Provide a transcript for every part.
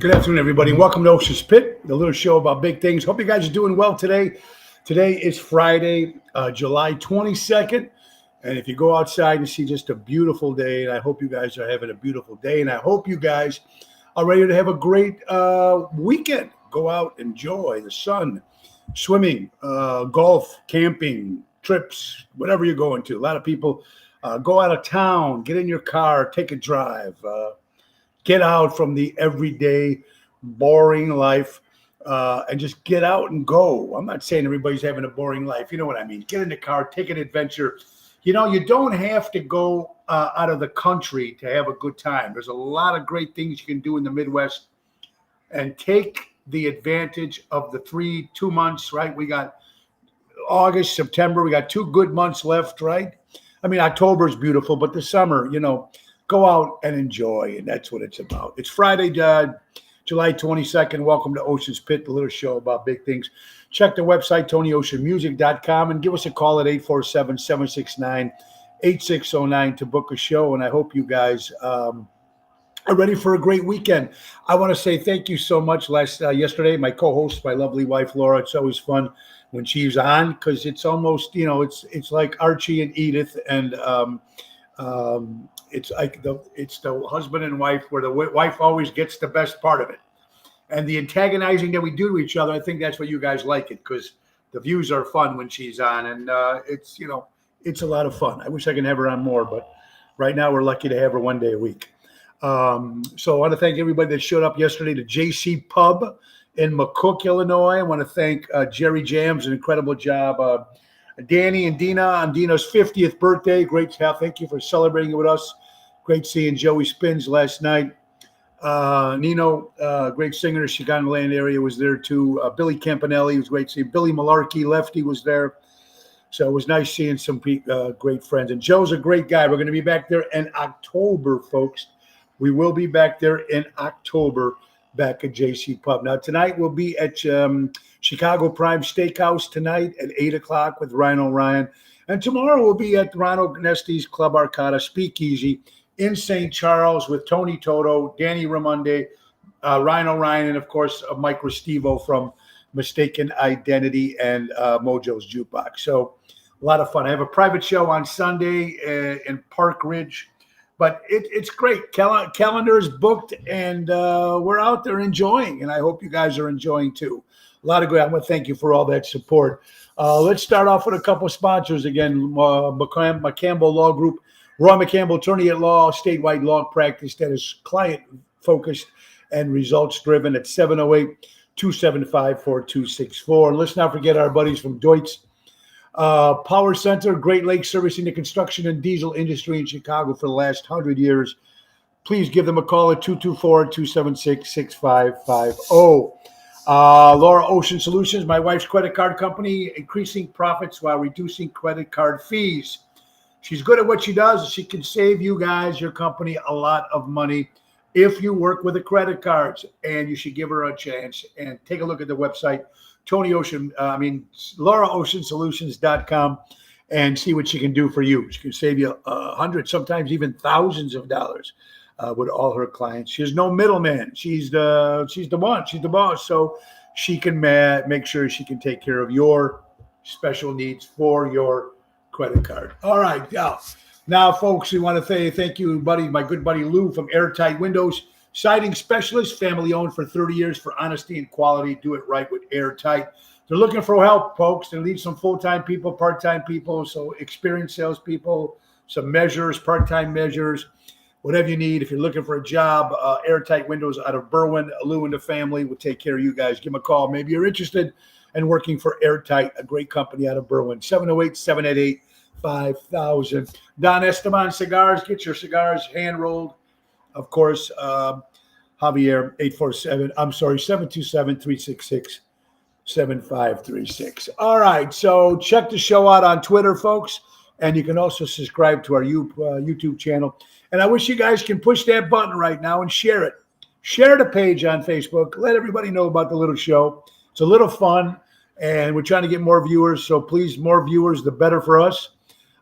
Good afternoon, everybody. Welcome to Ocean's Pit, the little show about big things. Hope you guys are doing well today. Today is Friday, July 22nd. And if you go outside and see just a beautiful day, and I hope you guys are having a beautiful day, and I hope you guys are ready to have a great weekend. Go out, enjoy the sun, swimming, golf, camping, trips, whatever you're going to. A lot of people go out of town, get in your car, take a drive, get out from the everyday boring life and just get out and go. I'm not saying everybody's having a boring life. You know what I mean? Get in the car, take an adventure. You know, you don't have to go out of the country to have a good time. There's a lot of great things you can do in the Midwest, and take the advantage of the 2 months, right? We got August, September. We got 2 good months left, right? I mean, October is beautiful, but the summer, go out and enjoy, and that's what it's about. It's Friday, July 22nd. Welcome to Ocean's Pit, the little show about big things. Check the website, TonyOceanMusic.com, and give us a call at 847-769-8609 to book a show, and I hope you guys are ready for a great weekend. I want to say thank you so much. Yesterday, my co-host, my lovely wife, Laura, it's always fun when she's on because it's almost, it's like Archie and Edith, and it's like it's the husband and wife where the wife always gets the best part of it. And the antagonizing that we do to each other, I think that's what you guys like it, because the views are fun when she's on, and it's a lot of fun. I wish I could have her on more, but right now we're lucky to have her one day a week. So I want to thank everybody that showed up yesterday to JC Pub in McCook, Illinois. I want to thank Jerry Jams, an incredible job. Danny and Dina on Dina's 50th birthday. Great job. Thank you for celebrating it with us. Great seeing Joey Spins last night. Nino, great singer in the Chicagoland area, was there too. Billy Campanelli was great seeing. Billy Malarkey, Lefty, was there. So it was nice seeing some great friends. And Joe's a great guy. We're going to be back there in October, folks. We will be back there in October, back at JC Pub. Now, tonight we'll be at Chicago Prime Steakhouse tonight at 8 o'clock with Rhino Ryan. And tomorrow we'll be at Rhino Nesti's Club Arcada Speakeasy in St. Charles with Tony Toto, Danny Ramonde, Rhino Ryan, and, of course, Mike Restivo from Mistaken Identity and Mojo's Jukebox. So a lot of fun. I have a private show on Sunday in Park Ridge. But it's great. Calendar is booked, and we're out there enjoying, and I hope you guys are enjoying too. A lot of good. I want to thank you for all that support. Let's start off with a couple of sponsors again. McCampbell Law Group, Roy McCampbell, attorney at law, statewide law practice that is client-focused and results-driven at 708-275-4264. And let's not forget our buddies from Deutz Power Center, Great Lakes, servicing the construction and diesel industry in Chicago for the last 100 years. Please give them a call at 224-276-6550. Laura Ocean Solutions, my wife's credit card company, increasing profits while reducing credit card fees. She's good at what she does. She can save you guys, your company, a lot of money if you work with the credit cards, and you should give her a chance. And take a look at the website, LauraOceanSolutions.com, and see what she can do for you. She can save you hundreds, sometimes even thousands of dollars with all her clients. She has no middleman. She's the one. She's the boss. So she can make sure she can take care of your special needs for your credit card. All right. Now, folks, we want to say thank you, buddy, my good buddy Lou from Airtight Windows. Siding specialist, family owned for 30 years for honesty and quality. Do it right with Airtight. They're looking for help, folks. They need some full-time people, part-time people, so experienced salespeople, some measures, part-time measures, whatever you need. If you're looking for a job, Airtight Windows out of Berwyn, Lou and the family will take care of you guys. Give them a call. Maybe you're interested in working for Airtight, a great company out of Berwyn. 708-788-5000. Don Esteban Cigars. Get your cigars hand-rolled. Of course, Javier, 727-366-7536. All right, so check the show out on Twitter, folks, and you can also subscribe to our YouTube channel. And I wish you guys can push that button right now and share it. Share the page on Facebook. Let everybody know about the little show. It's a little fun, and we're trying to get more viewers, so please, more viewers, the better for us.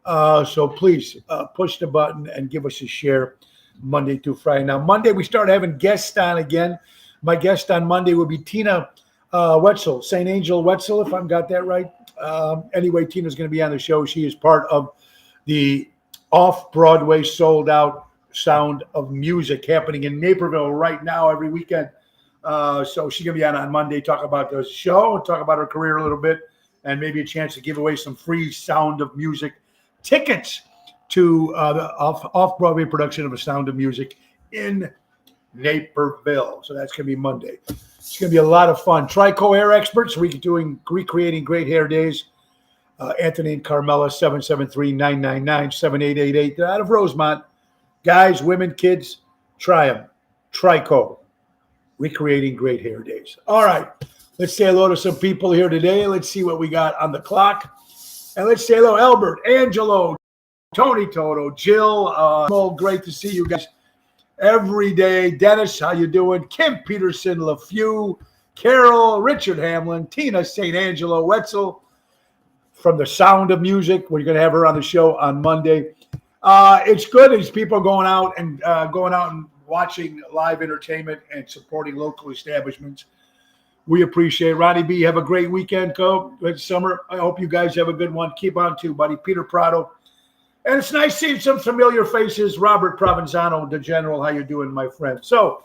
So please push the button and give us a share Monday through Friday. Now, Monday, we start having guests on again. My guest on Monday will be Tina Wetzel, St. Angel Wetzel, if I've got that right. Anyway, Tina's going to be on the show. She is part of the off-Broadway sold-out Sound of Music happening in Naperville right now every weekend. So she's going to be on Monday, talk about the show, and talk about her career a little bit, and maybe a chance to give away some free Sound of Music tickets to the off-Broadway production of A Sound of Music in Naperville. So that's going to be Monday. It's going to be a lot of fun. Trico Hair Experts, recreating great hair days. Anthony and Carmela, 773-999-7888. They're out of Rosemont. Guys, women, kids, try them. Trico, recreating great hair days. All right, let's say hello to some people here today. Let's see what we got on the clock. And let's say hello, Albert, Angelo, Tony Toto, Jill. Great to see you guys every day. Dennis, how you doing? Kim Peterson, LaFew, Carol, Richard Hamlin, Tina St. Angelo Wetzel from the Sound of Music. We're going to have her on the show on Monday. It's good as people going out and watching live entertainment and supporting local establishments. We appreciate it. Ronnie B, have a great weekend, Co. Good summer. I hope you guys have a good one. Keep on too, buddy. Peter Prado. And it's nice seeing some familiar faces. Robert Provenzano, the General. How you doing, my friend? So,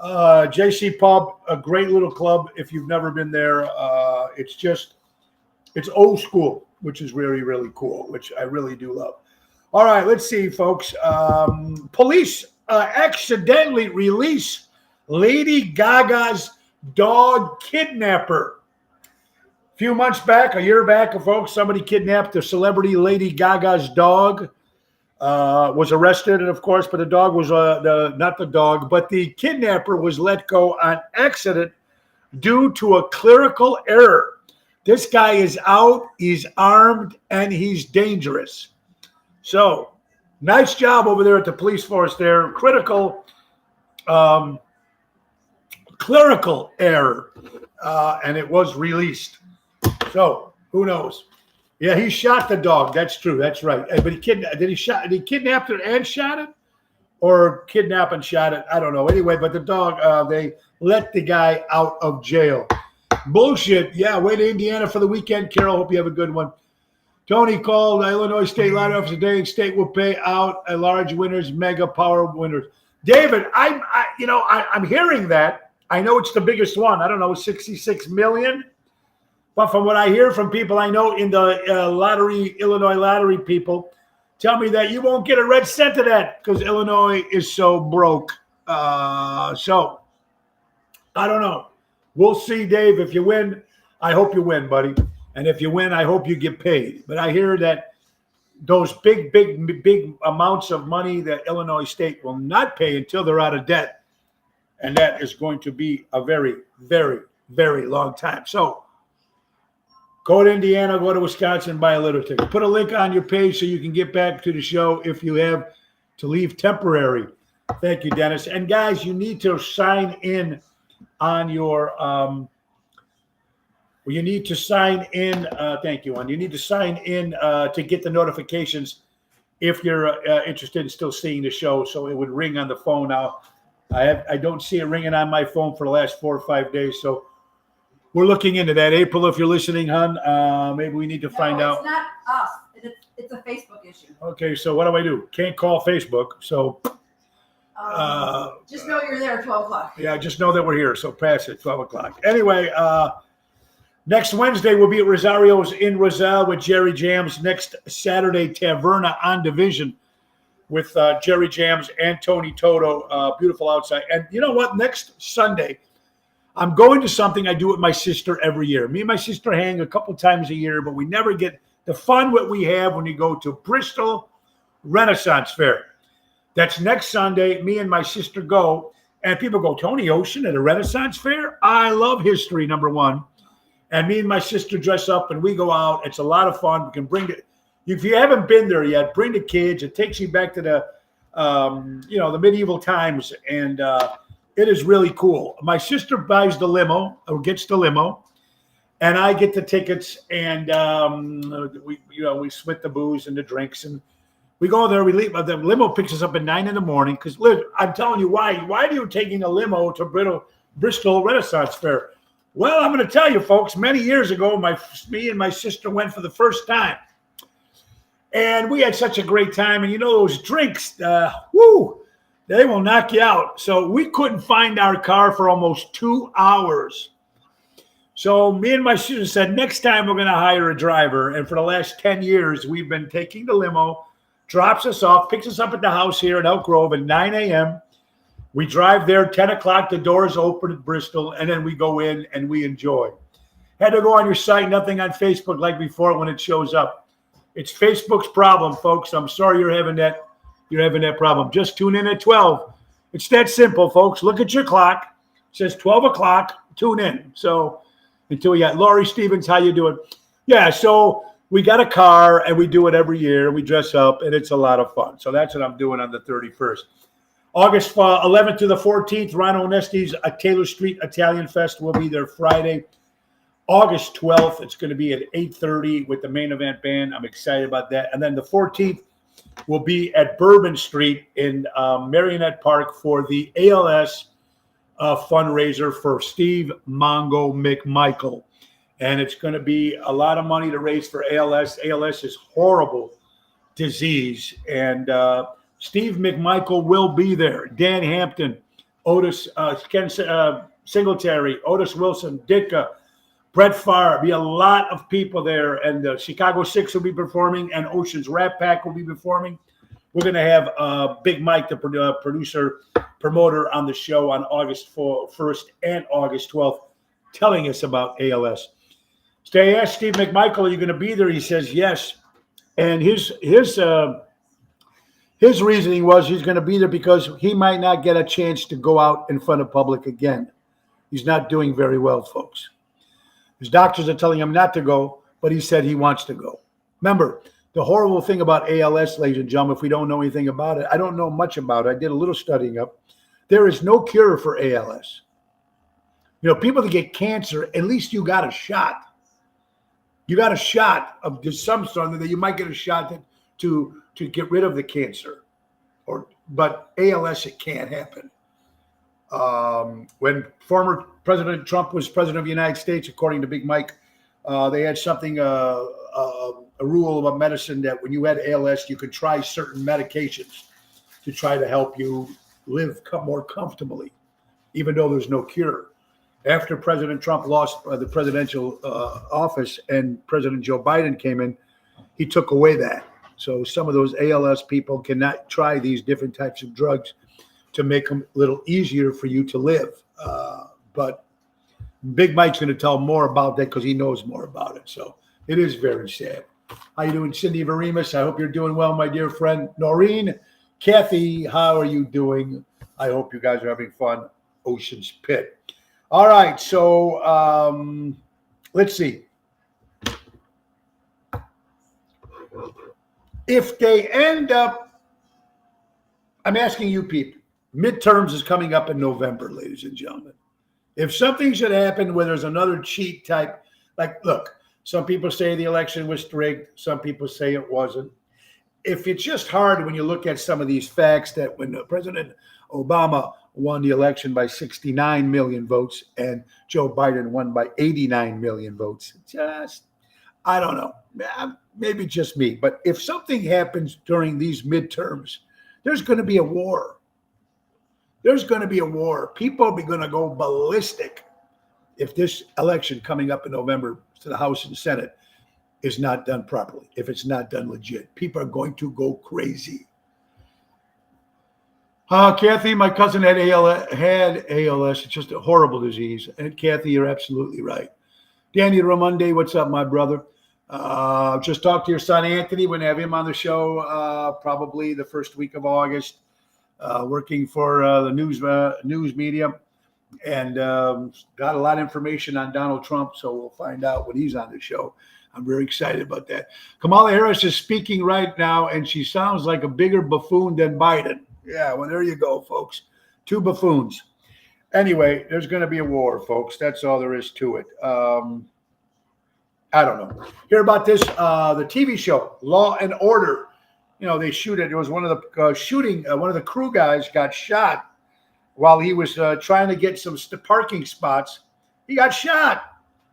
JC Pub, a great little club. If you've never been there, it's old school, which is really, really cool, which I really do love. All right, let's see, folks. Police accidentally release Lady Gaga's dog kidnapper. A few months back, a year back, folks, somebody kidnapped the celebrity Lady Gaga's dog, was arrested, and of course, but the dog was not the dog, but the kidnapper was let go on accident due to a clerical error. This guy is out, he's armed, and he's dangerous. So, nice job over there at the police force there. Clerical error, and it was released. So, who knows? Yeah, he shot the dog. That's true. That's right. But he kidnapped it and shot it? Or kidnap and shot it? I don't know. Anyway, but the dog, they let the guy out of jail. Bullshit. Yeah, way to Indiana for the weekend. Carol, hope you have a good one. Tony called Illinois State Lottery Office today, and state will pay out a large winners, mega power winners. David, I'm hearing that. I know it's the biggest one. I don't know, 66 million. But from what I hear from people I know in the Illinois lottery people, tell me that you won't get a red cent of that because Illinois is so broke. So I don't know. We'll see, Dave. If you win, I hope you win, buddy. And if you win, I hope you get paid. But I hear that those big amounts of money that Illinois State will not pay until they're out of debt. And that is going to be a very, very, very long time. So go to Indiana, go to Wisconsin, buy a lottery ticket. Put a link on your page so you can get back to the show if you have to leave temporary. Thank you, Dennis. And guys, you need to sign in on your you need to sign in. Thank you, Juan. You need to sign in to get the notifications if you're interested in still seeing the show. So it would ring on the phone now. I don't see it ringing on my phone for the last 4 or 5 days. So we're looking into that. April, if you're listening, hon, maybe we need to find out. It's not us. It's a Facebook issue. Okay, so what do? Can't call Facebook. So just know you're there at 12 o'clock. Yeah, just know that we're here. So pass it, 12 o'clock. Anyway, next Wednesday, we'll be at Rosario's in Roselle with Jerry Jams. Next Saturday, Taverna on Division with Jerry Jams and Tony Toto. Beautiful outside. And you know what? Next Sunday, I'm going to something I do with my sister every year. Me and my sister hang a couple times a year, but we never get the fun what we have when you go to Bristol Renaissance Fair. That's next Sunday. Me and my sister go, and people go, Tony Ocean at a Renaissance Fair? I love history, number one. And me and my sister dress up, and we go out. It's a lot of fun. We can bring it. If you haven't been there yet, bring the kids. It takes you back to the, the medieval times, and it is really cool. My sister buys the limo, or gets the limo, and I get the tickets, and we split the booze and the drinks, and we go there. We leave. The limo picks us up at 9 a.m. because I'm telling you why. Why are you taking a limo to Bristol Renaissance Fair. Well, I'm going to tell you, folks, many years ago, me and my sister went for the first time. And we had such a great time. And you know, those drinks, they will knock you out. So we couldn't find our car for almost 2 hours. So me and my sister said, next time we're going to hire a driver. And for the last 10 years, we've been taking the limo, drops us off, picks us up at the house here in Elk Grove at 9 a.m. We drive there, 10 o'clock, the doors open at Bristol, and then we go in and we enjoy. Had to go on your site, nothing on Facebook like before when it shows up. It's Facebook's problem, folks. I'm sorry you're having that problem. Just tune in at 12. It's that simple, folks. Look at your clock. It says 12 o'clock, tune in. So until we got Laurie Stevens, how you doing? Yeah, so we got a car, and we do it every year. We dress up, and it's a lot of fun. So that's what I'm doing on the 31st. August 11th to the 14th, Ron Onesti's Taylor Street Italian Fest will be there Friday. August 12th, it's going to be at 8:30 with the Main Event Band. I'm excited about that. And then the 14th will be at Bourbon Street in Marionette Park for the ALS fundraiser for Steve Mongo McMichael. And it's going to be a lot of money to raise for ALS. ALS is horrible disease. And Steve McMichael will be there. Dan Hampton, Otis, Ken Singletary, Otis Wilson, Ditka, Brett Favre. Be a lot of people there. And Chicago 6 will be performing, and Ocean's Rat Pack will be performing. We're going to have Big Mike, the producer, promoter on the show on August 1st and August 12th, telling us about ALS. So I asked Steve McMichael, are you going to be there? He says yes. And his reasoning was he's going to be there because he might not get a chance to go out in front of public again. He's not doing very well, folks. His doctors are telling him not to go, but he said he wants to go. Remember, the horrible thing about ALS, ladies and gentlemen, if we don't know anything about it, I don't know much about it. I did a little studying up. There is no cure for ALS. You know, people that get cancer, at least you got a shot. You got a shot of some sort that you might get a shot to get rid of the cancer. But ALS, it can't happen. When former President Trump was president of the United States, according to Big Mike, they had something, a rule about medicine that when you had ALS, you could try certain medications to try to help you live more comfortably, even though there's no cure. After President Trump lost the presidential office and President Joe Biden came in, he took away that. So some of those ALS people cannot try these different types of drugs to make them a little easier for you to live. But Big Mike's going to tell more about that because he knows more about it. So it is very sad. How you doing, Cindy Varimus? I hope you're doing well, my dear friend. Noreen, Kathy, how are you doing? I hope you guys are having fun. Ocean's Pit. All right, so let's see. If they end up, I'm asking you people, midterms is coming up in November, ladies and gentlemen. If something should happen where there's another cheat type, like, look, some people say the election was rigged. Some people say it wasn't. If it's just hard when you look at some of these facts that when President Obama won the election by 69 million votes and Joe Biden won by 89 million votes, I don't know. Maybe just me. But if something happens during these midterms, there's going to be a war. There's going to be a war. People are going to go ballistic if this election coming up in November to the House and Senate is not done properly, if it's not done legit. People are going to go crazy. Kathy, my cousin had ALS. It's just a horrible disease. And Kathy, you're absolutely right. Danny Ramonde, what's up, my brother? Just talked to your son, Anthony. We're going to have him on the show probably the first week of August, working for the news media. And got a lot of information on Donald Trump, so we'll find out when he's on the show. I'm very excited about that. Kamala Harris is speaking right now, and she sounds like a bigger buffoon than Biden. Yeah, well, there you go, folks. Two buffoons. Anyway, there's going to be a war, folks. That's all there is to it. I don't know. Hear about this? The TV show, Law and Order. You know, they shoot it. It was one of the one of the crew guys got shot while he was trying to get some parking spots. He got shot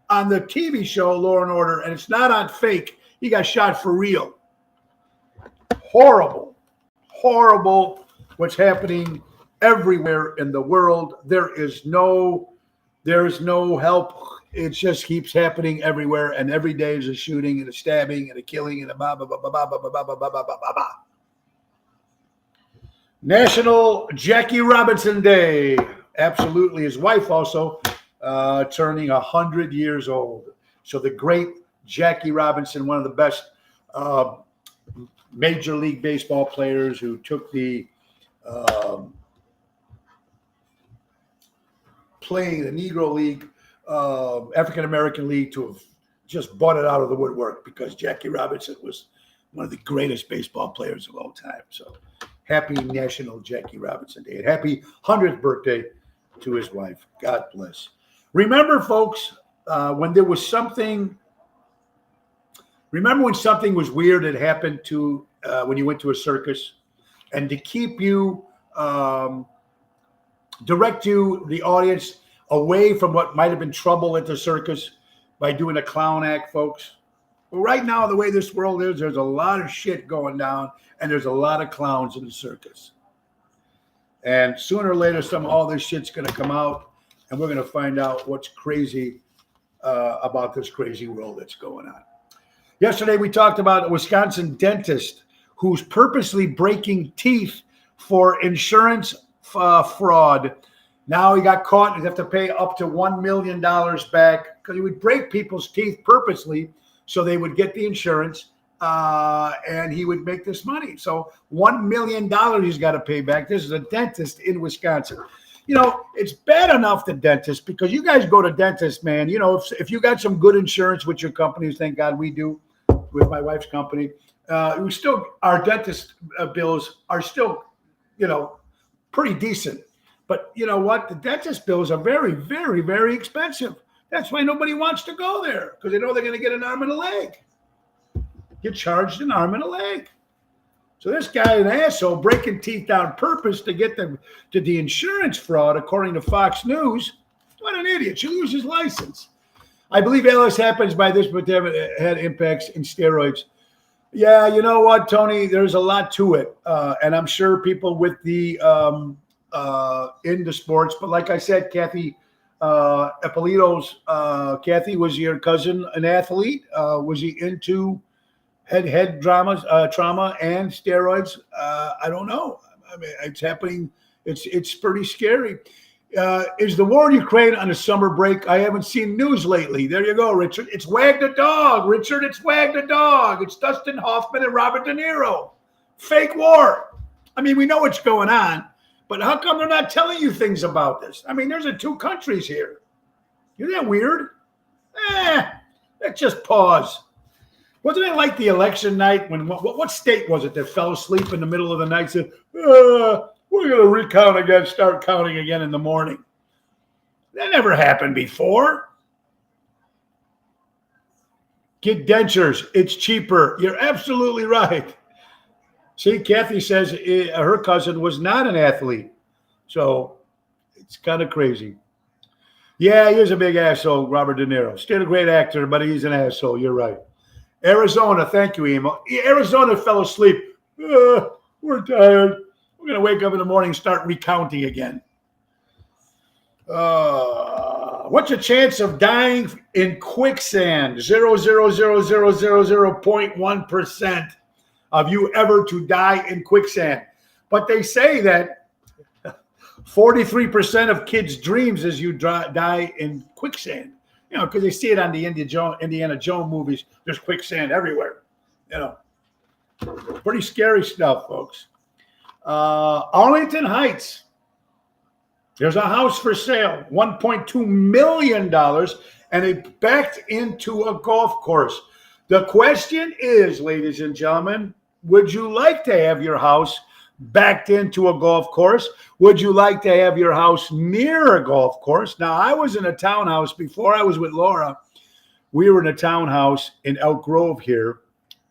on the TV show Law and Order, and it's not on fake. He got shot for real. Horrible, horrible what's happening everywhere in the world. There is no help. It just keeps happening everywhere, and every day is a shooting and a stabbing and a killing and a blah, blah, blah, blah, blah, blah, blah, blah, blah, blah, blah, blah. National Jackie Robinson Day. Absolutely. His wife also turning 100 years old. So the great Jackie Robinson, one of the best Major League Baseball players who took the playing the Negro League, African American League, to have just bought it out of the woodwork, because Jackie Robinson was one of the greatest baseball players of all time. So happy National Jackie Robinson Day, and happy 100th birthday to his wife. God bless. Remember, folks, when there was something. Remember when something was weird that happened to when you went to a circus, and to keep you, direct you, the audience, away from what might have been trouble at the circus by doing a clown act, folks? Well, right now, the way this world is, there's a lot of shit going down, and there's a lot of clowns in the circus. And sooner or later, all this shit's going to come out, and we're going to find out what's crazy about this crazy world that's going on. Yesterday, we talked about a Wisconsin dentist who's purposely breaking teeth for insurance fraud. Now he got caught. He'd have to pay up to $1 million back, because he would break people's teeth purposely so they would get the insurance, and he would make this money. So $1 million he's got to pay back. This is a dentist in Wisconsin. You know, it's bad enough, the dentist, because you guys go to dentists, man. You know, if you got some good insurance with your companies, thank God we do with my wife's company, our dentist bills are still, pretty decent. But you know what? The dentist bills are very, very, very expensive. That's why nobody wants to go there, because they know they're going to get an arm and a leg. Get charged an arm and a leg. So this guy, an asshole, breaking teeth on purpose to get them to the insurance fraud, according to Fox News. What an idiot. Should lose his license. I believe ALS happens by this, but they had impacts in steroids. Yeah, you know what, Tony? There's a lot to it. And I'm sure people with the into sports, but like I said, Kathy Ippolito's, Kathy, was your cousin an athlete? Was he into head trauma and steroids? I don't know. I mean, it's happening. It's pretty scary. Is the war in Ukraine on a summer break? I haven't seen news lately. There you go, Richard. It's Wag the Dog, Richard. It's Wag the Dog. It's Dustin Hoffman and Robert De Niro. Fake war. I mean, we know what's going on, but how come they're not telling you things about this? I mean, there's two countries here. Isn't that weird? Let's just pause. Wasn't it like the election night when what state was it that fell asleep in the middle of the night and said, we're going to recount again, start counting again in the morning? That never happened before. Get dentures. It's cheaper. You're absolutely right. See, Kathy says her cousin was not an athlete. So it's kind of crazy. Yeah, he is a big asshole, Robert De Niro. Still a great actor, but he's an asshole. You're right. Arizona, thank you, Emo. Arizona fell asleep. We're tired. We're going to wake up in the morning and start recounting again. What's your chance of dying in quicksand? 0.1% of you ever to die in quicksand. But they say that 43% of kids' dreams is you die in quicksand. You know, because they see it on the Indiana Jones movies. There's quicksand everywhere. You know, pretty scary stuff, folks. Arlington Heights. There's a house for sale, $1.2 million, and it backed into a golf course. The question is, ladies and gentlemen, would you like to have your house backed into a golf course? Would you like to have your house near a golf course? Now, I was in a townhouse before I was with Laura. We were in a townhouse in Elk Grove here,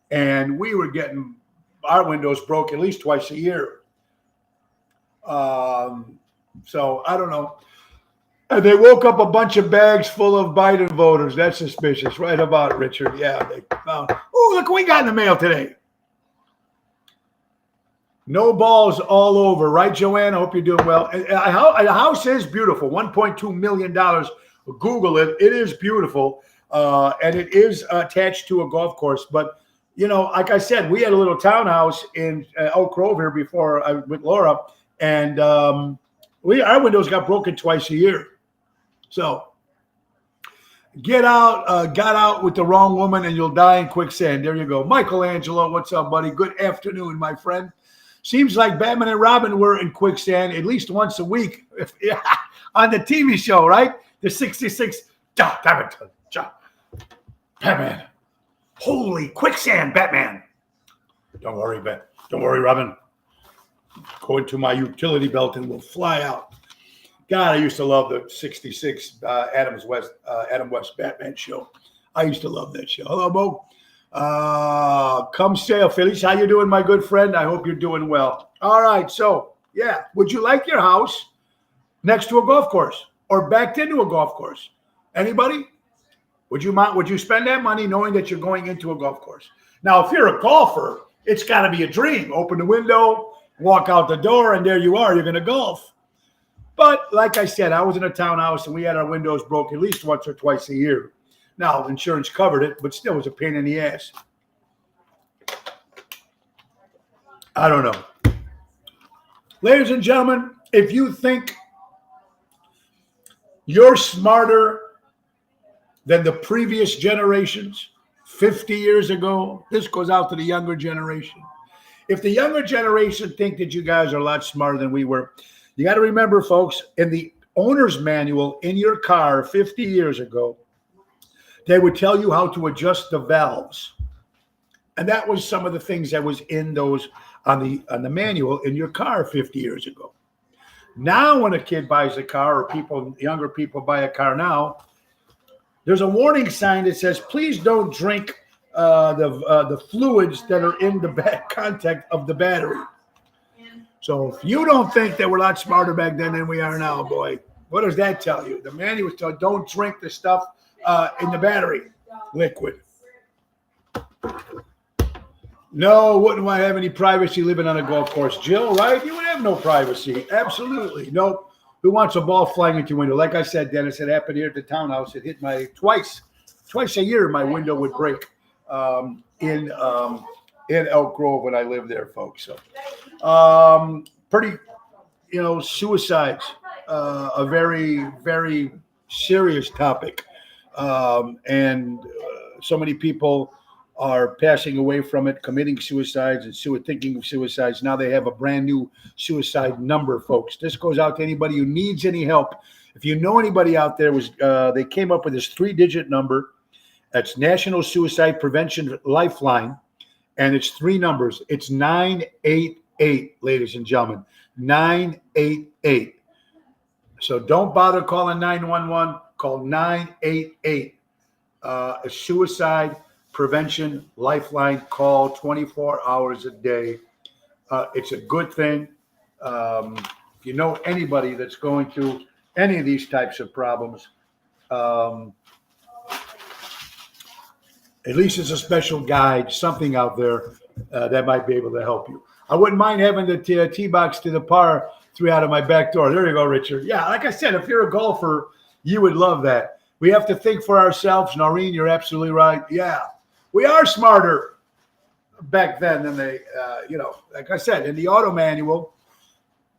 and we were getting our windows broke at least twice a year. So I don't know. And they woke up a bunch of bags full of Biden voters. That's suspicious. Right about it, Richard. Yeah, they found. Oh, look what we got in the mail today. No balls all over, right, Joanne? I hope you're doing well. A house is beautiful. $1.2 million. Google it. It is beautiful. And it is attached to a golf course. But, you know, like I said, we had a little townhouse in Elk Grove here before with Laura. And our windows got broken twice a year. So got out with the wrong woman and you'll die in quicksand. There you go. Michelangelo, what's up, buddy? Good afternoon, my friend. Seems like Batman and Robin were in quicksand at least once a week on the TV show, right? The 66. Batman. Holy quicksand, Batman. Don't worry, Don't worry, Robin. Go into my utility belt and we'll fly out. God, I used to love the 66 Adam West Batman show. I used to love that show. Hello, Mo. Come sail, Phillies. How you doing, my good friend? I hope you're doing well. All right, so yeah, would you like your house next to a golf course or backed into a golf course? Anybody? Would you spend that money knowing that you're going into a golf course? Now, if you're a golfer, it's got to be a dream. Open the window, walk out the door, and there you are. You're going to golf. But like I said, I was in a townhouse and we had our windows broke at least once or twice a year. Now, insurance covered it, but still was a pain in the ass. I don't know. Ladies and gentlemen, if you think you're smarter than the previous generations 50 years ago, this goes out to the younger generation. If the younger generation think that you guys are a lot smarter than we were, you got to remember, folks, in the owner's manual in your car 50 years ago, they would tell you how to adjust the valves. And that was some of the things that was in those on the manual in your car 50 years ago. Now, when a kid buys a car or younger people buy a car now, there's a warning sign that says, please don't drink the fluids that are in the back contact of the battery. So if you don't think that we're a lot smarter back then than we are now, boy, what does that tell you? The manual tells don't drink the stuff in the battery liquid. No, wouldn't I have any privacy living on a golf course, Jill, right? You would have no privacy. Absolutely. Nope. Who wants a ball flying into your window? Like I said, Dennis, it happened here at the townhouse. It hit my twice a year, my window would break in Elk Grove when I lived there, folks. So pretty, suicides, a very, very serious topic. And so many people are passing away from it, committing suicides and thinking of suicides. Now they have a brand new suicide number, folks. This goes out to anybody who needs any help. If you know anybody out there, they came up with this 3-digit number. That's National Suicide Prevention Lifeline. And it's 3 numbers. It's 988, ladies and gentlemen. 988. So don't bother calling 911. Call 988. A suicide prevention lifeline call 24 hours a day. It's a good thing. If you know anybody that's going through any of these types of problems, at least it's a special guide, something out there that might be able to help you. I wouldn't mind having the tee box to the par 3 out of my back door. There you go, Richard. Yeah, like I said, if you're a golfer, you would love that. We have to think for ourselves. Noreen, you're absolutely right. Yeah, we are smarter back then than they, like I said, in the auto manual,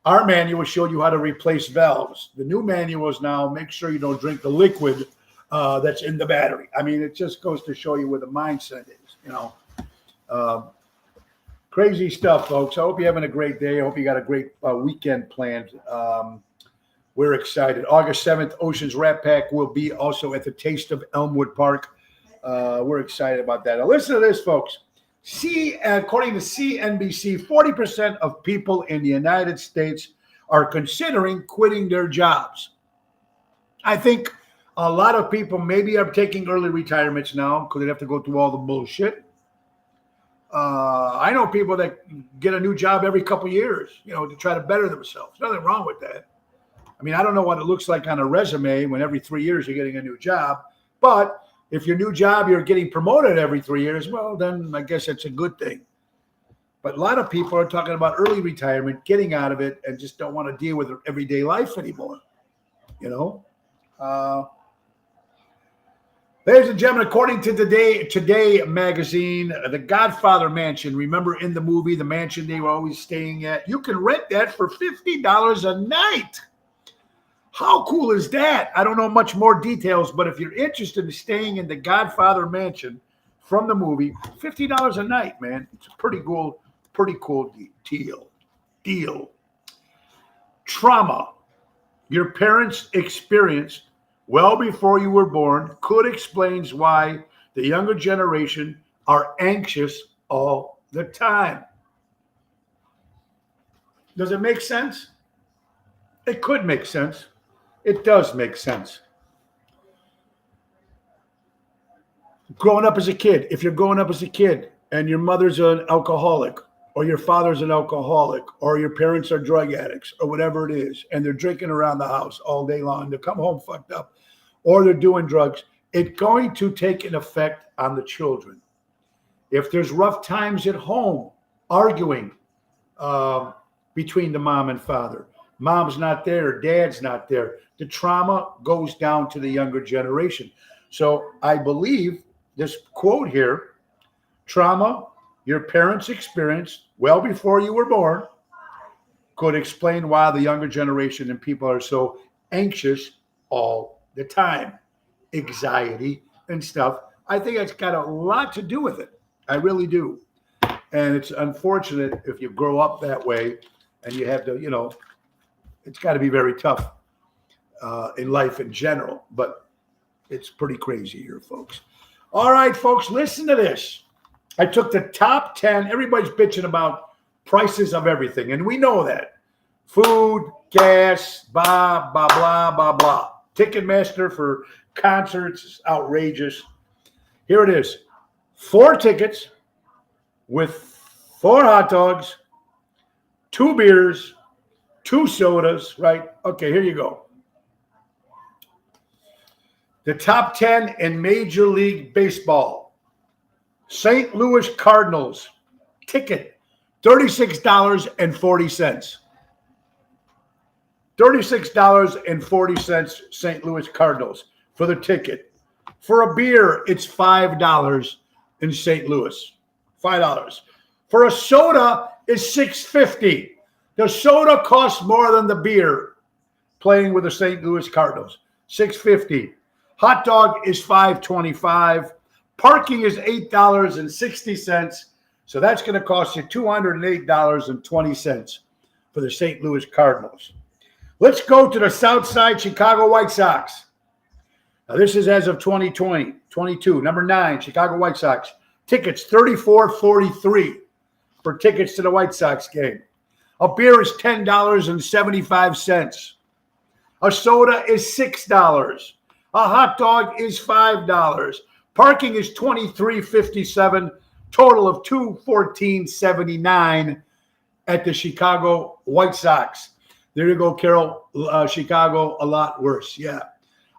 our manual showed you how to replace valves. The new manuals now make sure you don't drink the liquid that's in the battery. I mean, it just goes to show you where the mindset is, Crazy stuff, folks. I hope you're having a great day. I hope you got a great weekend planned. We're excited. August 7th, Oceans Rat Pack will be also at the Taste of Elmwood Park. We're excited about that. Now, listen to this, folks. According to CNBC, 40% of people in the United States are considering quitting their jobs. I think a lot of people maybe are taking early retirements now because they have to go through all the bullshit. I know people that get a new job every couple of years, to try to better themselves. Nothing wrong with that. mean, I don't know what it looks like on a resume when every 3 years you're getting a new job, but if your new job, you're getting promoted every 3 years, well, then I guess it's a good thing. But a lot of people are talking about early retirement, getting out of it, and just don't want to deal with everyday life anymore. You know? Ladies and gentlemen, according to Today magazine, the Godfather Mansion, remember in the movie, the mansion they were always staying at, you can rent that for $50 a night. How cool is that? I don't know much more details, but if you're interested in staying in the Godfather Mansion from the movie, $50 a night, man. It's a pretty cool deal. Trauma your parents experienced well before you were born could explain why the younger generation are anxious all the time. Does it make sense? It could make sense. It does make sense. Growing up as a kid, if you're growing up as a kid and your mother's an alcoholic or your father's an alcoholic or your parents are drug addicts or whatever it is, and they're drinking around the house all day long, they come home fucked up, or they're doing drugs, it's going to take an effect on the children. If there's rough times at home, arguing between the mom and father, mom's not there, dad's not there, the trauma goes down to the younger generation. So I believe this quote here, trauma your parents experienced well before you were born could explain why the younger generation and people are so anxious all the time. Anxiety and stuff. I think it's got a lot to do with it. I really do. And it's unfortunate if you grow up that way and you have to, you know, it's got to be very tough in life in general, but it's pretty crazy here, folks. All right, folks, listen to this. I took the top 10. Everybody's bitching about prices of everything, and we know that. Food, gas, blah, blah, blah, blah, blah. Ticketmaster for concerts is outrageous. Here it is. 4 tickets with 4 hot dogs, 2 beers, 2 sodas, right? Okay, here you go. The top 10 in Major League Baseball. St. Louis Cardinals ticket, $36.40. $36.40 St. Louis Cardinals for the ticket. For a beer, it's $5 in St. Louis. $5. For a soda, it's $6.50. The soda costs more than the beer playing with the St. Louis Cardinals. $6.50. Hot dog is $5.25. Parking is $8.60. So that's going to cost you $208.20 for the St. Louis Cardinals. Let's go to the Southside Chicago White Sox. Now, this is as of 2022. Number 9, Chicago White Sox. Tickets, $34.43 for tickets to the White Sox game. A beer is $10.75. A soda is $6. A hot dog is $5. Parking is $23.57. Total of $214.79 at the Chicago White Sox. There you go, Carol. Chicago, a lot worse. Yeah.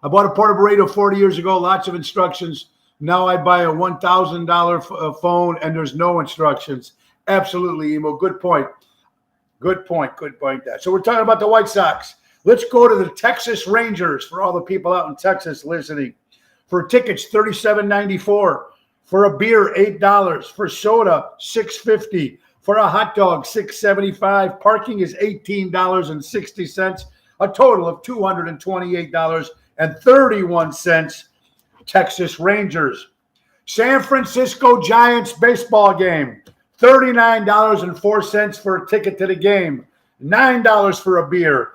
I bought a portable radio 40 years ago. Lots of instructions. Now I buy a $1,000 phone and there's no instructions. Absolutely, Emo. Good point. Good point. That. So we're talking about the White Sox. Let's go to the Texas Rangers for all the people out in Texas listening. For tickets, $37.94. For a beer, $8. For soda, $6.50. For a hot dog, $6.75. Parking is $18.60. A total of $228.31. Texas Rangers. San Francisco Giants baseball game. $39.04 for a ticket to the game. $9 for a beer.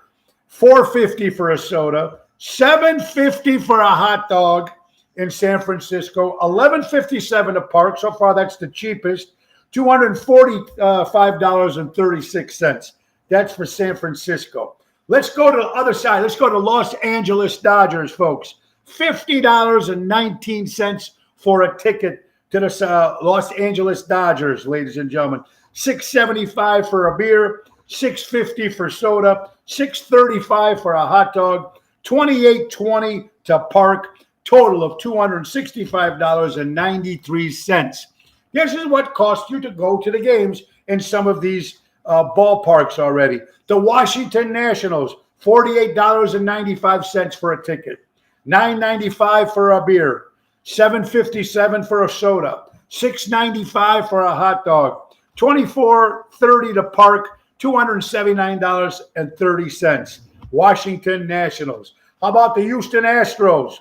$4.50 for a soda. $7.50 for a hot dog in San Francisco. $11.57 a park. So far, that's the cheapest. $245.36. That's for San Francisco. Let's go to the other side. Let's go to Los Angeles Dodgers, folks. $50.19 for a ticket to the Los Angeles Dodgers, ladies and gentlemen. $6.75 for a beer. $6.50 for soda, $6.35 for a hot dog, $28.20 to park, total of $265.93. This is what cost you to go to the games in some of these ballparks already. The Washington Nationals, $48.95 for a ticket, $9.95 for a beer, $7.57 for a soda, $6.95 for a hot dog, $24.30 to park, $279.30. Washington Nationals. How about the Houston Astros?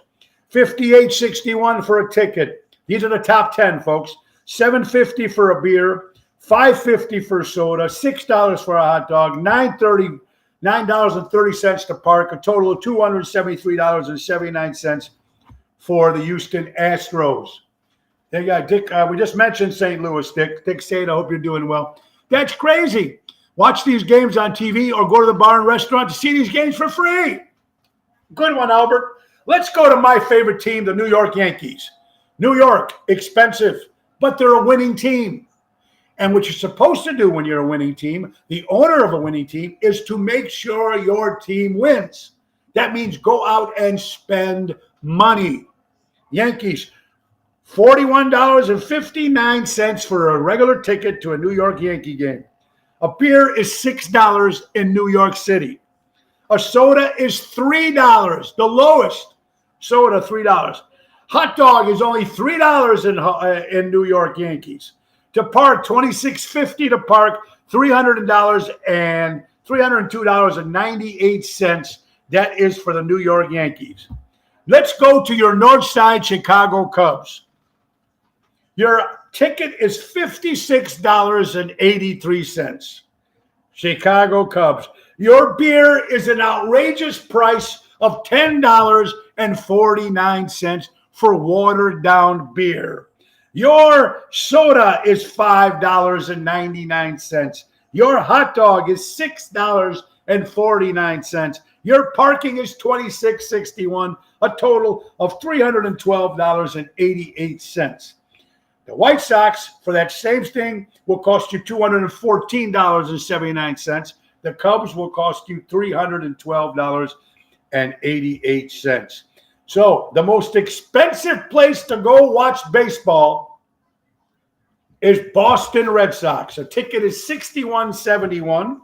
$58.61 for a ticket. These are the top 10, folks. $7.50 for a beer, $5.50 for soda, $6 for a hot dog, $9.30 to park, a total of $273.79 for the Houston Astros. They got Dick. We just mentioned St. Louis, Dick. Dick Sade, I hope you're doing well. That's crazy. Watch these games on TV or go to the bar and restaurant to see these games for free. Good one, Albert. Let's go to my favorite team, the New York Yankees. New York, expensive, but they're a winning team. And what you're supposed to do when you're a winning team, the owner of a winning team, is to make sure your team wins. That means go out and spend money. Yankees, $41.59 for a regular ticket to a New York Yankee game. A beer is $6 in New York City. A soda is $3, the lowest soda, $3. Hot dog is only $3 in New York Yankees. To park, $26.50 to park, $300 and $302.98. That is for the New York Yankees. Let's go to your North Side Chicago Cubs. Your ticket is $56.83. Chicago Cubs. Your beer is an outrageous price of $10.49 for watered down beer. Your soda is $5.99. Your hot dog is $6.49. Your parking is $26.61, a total of $312.88. The White Sox, for that same thing, will cost you $214.79. The Cubs will cost you $312.88. So the most expensive place to go watch baseball is Boston Red Sox. A ticket is $61.71.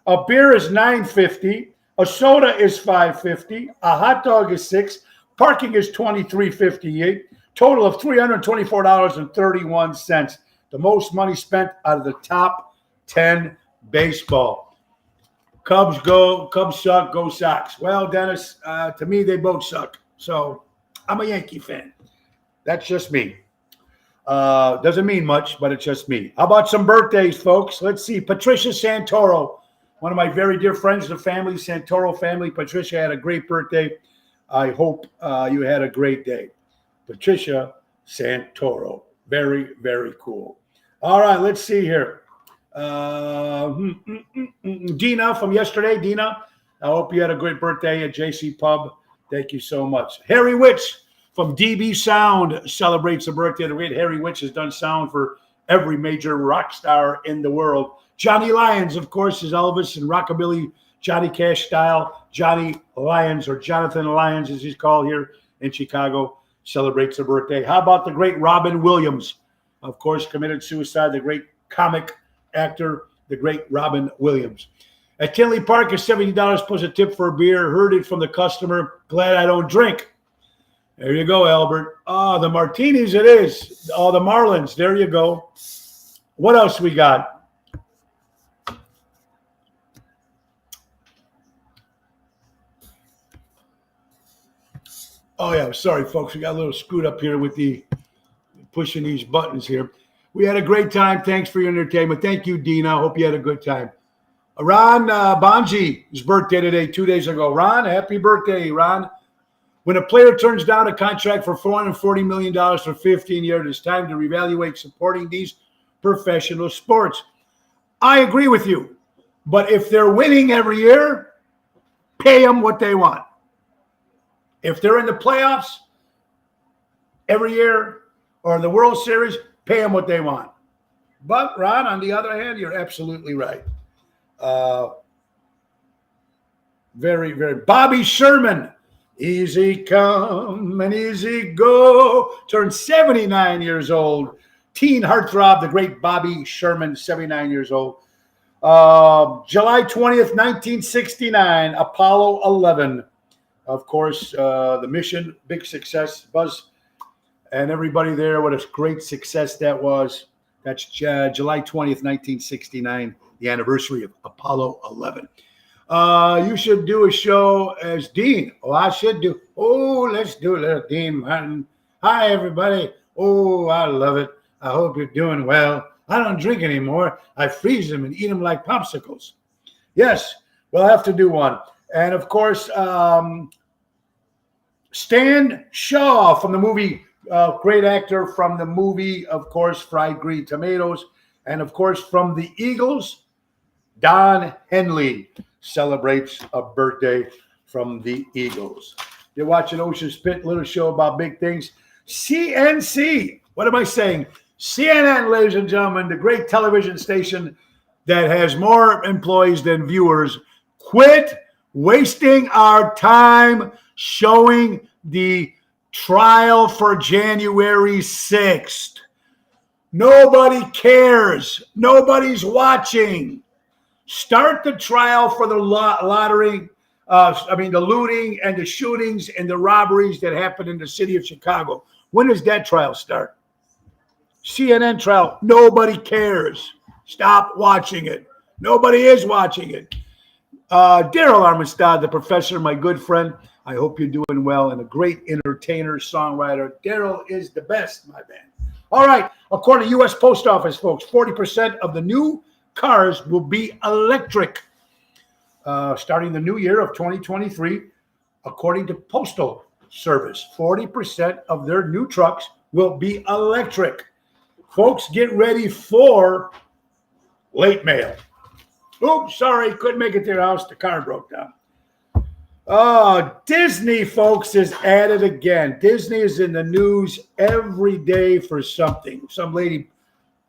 A beer is $9.50. A soda is $5.50. A hot dog is $6. Parking is $23.58. Total of $324.31. The most money spent out of the top 10 baseball. Cubs go, Cubs suck, go Sox. Well, Dennis, to me, they both suck. So I'm a Yankee fan. That's just me. Doesn't mean much, but it's just me. How about some birthdays, folks? Let's see. Patricia Santoro, one of my very dear friends of the family, Santoro family. Patricia had a great birthday. I hope you had a great day. Patricia Santoro. Very, very cool. All right, let's see here. Dina from yesterday. Dina, I hope you had a great birthday at JC Pub. Thank you so much. Harry Witch from DB Sound celebrates the birthday. The great Harry Witch has done sound for every major rock star in the world. Johnny Lyons, of course, is Elvis and rockabilly Johnny Cash style. Johnny Lyons, or Jonathan Lyons as he's called here in Chicago, celebrates a birthday. How about the great Robin Williams? Of course, committed suicide, the great comic actor, the great Robin Williams. At Tinley Park is $70 plus a tip for a beer. Heard it from the customer. Glad I don't drink. There you go, Albert. The martinis it is. The Marlins. There you go. What else we got? Oh, yeah. Sorry, folks. We got a little screwed up here with the pushing these buttons here. We had a great time. Thanks for your entertainment. Thank you, Dina. Hope you had a good time. Ron Bonji, his birthday today, 2 days ago. Ron, happy birthday, Ron. When a player turns down a contract for $440 million for 15 years, it's time to reevaluate supporting these professional sports. I agree with you. But if they're winning every year, pay them what they want. If they're in the playoffs every year or the World Series, pay them what they want. But, Ron, on the other hand, you're absolutely right. Very, very. Bobby Sherman, easy come and easy go, turned 79 years old. Teen heartthrob, the great Bobby Sherman, 79 years old. July 20th, 1969, Apollo 11. Of course, the mission, big success. Buzz and everybody there, what a great success that was. That's July 20th, 1969, the anniversary of Apollo 11. You should do a show as Dean. Oh, I should do. Oh, let's do a little Dean Martin. Hi, everybody. Oh, I love it. I hope you're doing well. I don't drink anymore. I freeze them and eat them like popsicles. Yes, we'll have to do one. And, of course, Stan Shaw from the movie, great actor from the movie, of course, Fried Green Tomatoes. And, of course, from the Eagles, Don Henley celebrates a birthday from the Eagles. You're watching Ocean Spit, little show about big things. CNC. What am I saying? CNN, ladies and gentlemen, the great television station that has more employees than viewers. Quit wasting our time showing the trial for January 6th. Nobody cares. Nobody's watching. Start the trial for the lottery, the looting and the shootings and the robberies that happened in the city of Chicago. When does that trial start? CNN trial. Nobody cares. Stop watching it. Nobody is watching it. Daryl Armistad, the professor, my good friend. I hope you're doing well and a great entertainer, songwriter. Daryl is the best, my man. All right. According to U.S. Post Office, folks, 40% of the new cars will be electric starting the new year of 2023. According to Postal Service, 40% of their new trucks will be electric. Folks, get ready for late mail. Oops, sorry, couldn't make it to your house. The car broke down. Disney, folks, is at it again. Disney is in the news every day for something. Some lady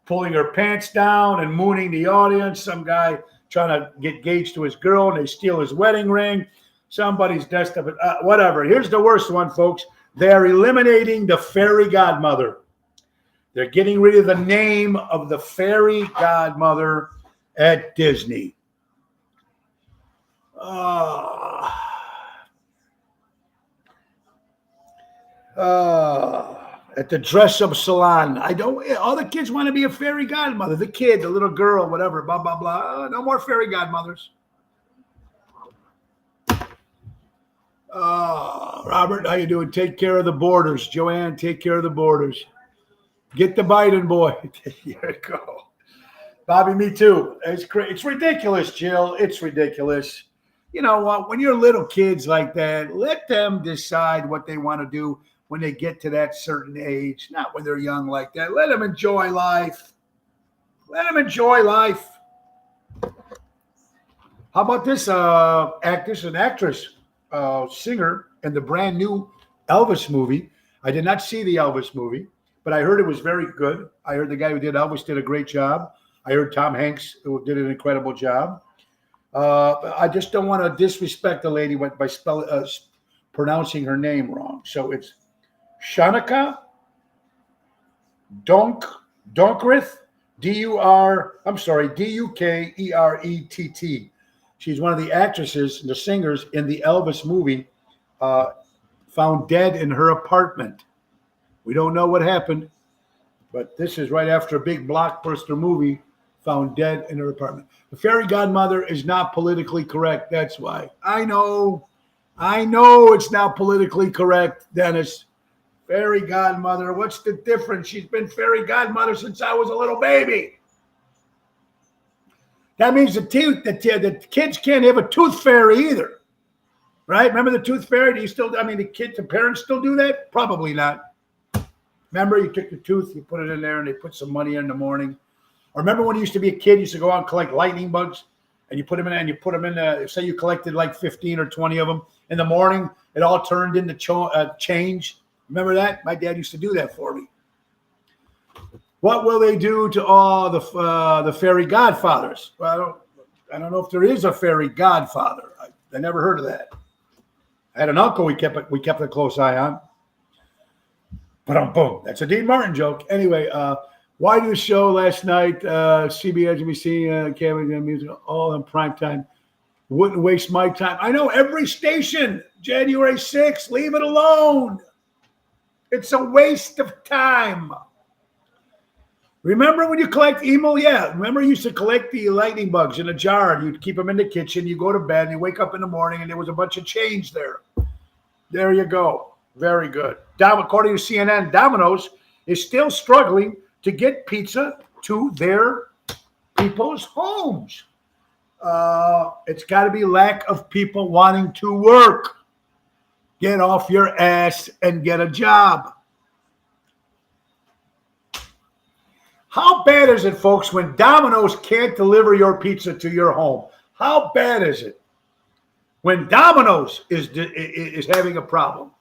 pulling her pants down and mooning the audience. Some guy trying to get engaged to his girl and they steal his wedding ring. Somebody's dressed up. Whatever. Here's the worst one, folks. They're eliminating the fairy godmother. They're getting rid of the name of the fairy godmother at Disney. At the dress-up salon. All the kids want to be a fairy godmother. The kid, the little girl, whatever, blah, blah, blah. No more fairy godmothers. Robert, how you doing? Take care of the borders. Joanne, take care of the borders. Get the Biden boy. Here you go. Bobby, me too. It's ridiculous, Jill. It's ridiculous. You know what? When you're little kids like that, let them decide what they want to do when they get to that certain age, not when they're young like that. Let them enjoy life. Let them enjoy life. How about this actress and actress, singer in the brand new Elvis movie? I did not see the Elvis movie, but I heard it was very good. I heard the guy who did Elvis did a great job. I heard Tom Hanks who did an incredible job. I just don't want to disrespect the lady by pronouncing her name wrong. So it's Shanika Dunkreth, Dukerett. She's one of the actresses, the singers in the Elvis movie, found dead in her apartment. We don't know what happened, but this is right after a big blockbuster movie, found dead in her apartment. The fairy godmother is not politically correct. That's why. I know it's not politically correct, Dennis. Fairy godmother, what's the difference? She's been fairy godmother since I was a little baby. That means the kids can't have a tooth fairy either, right? Remember the tooth fairy? The parents still do that? Probably not. Remember, you took the tooth, you put it in there, and they put some money in the morning. Or remember when you used to be a kid, you used to go out and collect lightning bugs, and you put them in, and you put them in. Say you collected like 15 or 20 of them in the morning, it all turned into change. Remember that? My dad used to do that for me. What will they do to all the fairy godfathers? Well, I don't know if there is a fairy godfather. I never heard of that. I had an uncle we kept a close eye on. But boom, that's a Dean Martin joke. Anyway, why do the show last night? CBS, NBC, Canada Music, all in prime time. Wouldn't waste my time. I know every station, January 6th, leave it alone. It's a waste of time. Remember when you collect emo? Yeah. Remember you used to collect the lightning bugs in a jar and you'd keep them in the kitchen. You go to bed and you wake up in the morning and there was a bunch of change there. There you go. Very good. According to CNN, Domino's is still struggling to get pizza to their people's homes. It's got to be lack of people wanting to work. Get off your ass and get a job. How bad is it, folks, when Domino's can't deliver your pizza to your home? How bad is it when Domino's is having a problem?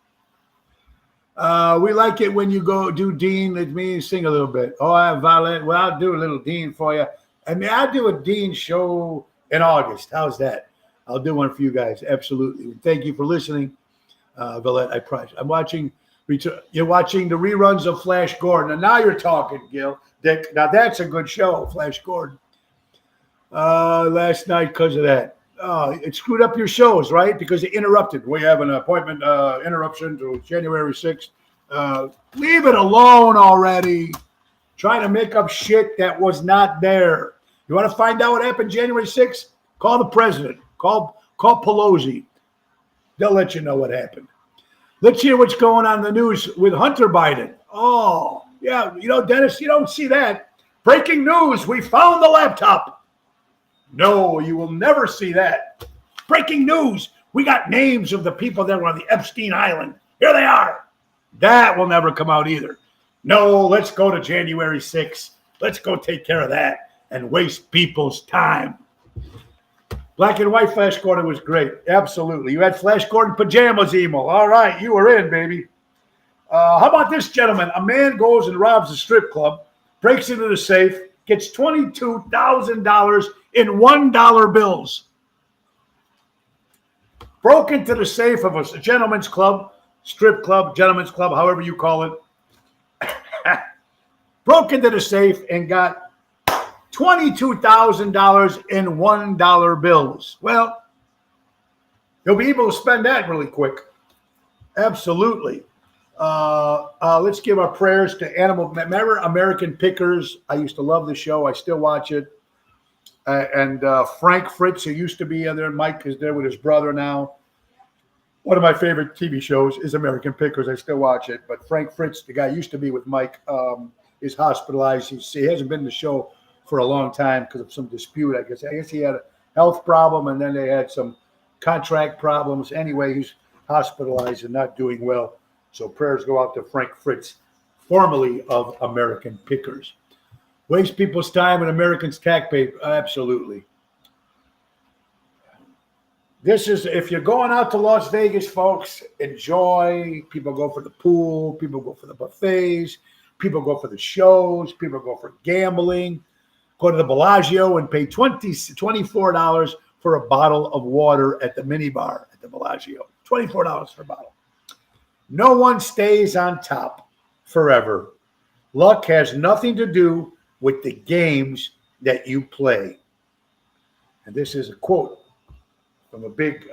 We like it when you go do Dean. Let me sing a little bit. Oh, I have Violet. Well, I'll do a little Dean for you. I mean, I'll do a Dean show in August. How's that? I'll do one for you guys. Absolutely. Thank you for listening, Violet. I promise. You're watching the reruns of Flash Gordon. And now you're talking, Gil. Dick. Now that's a good show, Flash Gordon. Last night because of that. It screwed up your shows, right? Because it interrupted. We have an appointment interruption to January 6th. Leave it alone already. Trying to make up shit that was not there. You want to find out what happened January 6th? Call the president. Call Pelosi. They'll let you know what happened. Let's hear what's going on in the news with Hunter Biden. Oh, yeah. You know, Dennis, you don't see that. Breaking news. We found the laptop. No, you will never see that. Breaking news. We got names of the people that were on the Epstein Island. Here they are. That will never come out either. No, let's go to January 6th. Let's go take care of that and waste people's time. Black and white Flash Gordon was great. Absolutely. You had Flash Gordon pajamas emo. All right, you were in, baby. How about this, gentlemen? A man goes and robs a strip club, breaks into the safe, gets $22,000 in $1 bills. Broke into the safe of a gentleman's club, strip club, gentleman's club, however you call it. Broke into the safe and got $22,000 in $1 bills. Well, you'll be able to spend that really quick. Absolutely. Let's give our prayers to animal. Remember American Pickers? I used to love the show. I still watch it. And Frank Fritz, who used to be there, Mike is there with his brother now. One of my favorite TV shows is American Pickers. I still watch it. But Frank Fritz, the guy used to be with Mike, is hospitalized. He hasn't been in the show for a long time because of some dispute, I guess. I guess he had a health problem, and then they had some contract problems. Anyway, he's hospitalized and not doing well. So prayers go out to Frank Fritz, formerly of American Pickers. Waste people's time and Americans' tax pay. Absolutely. This is, if you're going out to Las Vegas, folks, enjoy. People go for the pool. People go for the buffets. People go for the shows. People go for gambling. Go to the Bellagio and pay $24 for a bottle of water at the mini bar at the Bellagio. $24 for a bottle. No one stays on top forever. Luck has nothing to do with the games that you play. And this is a quote from a big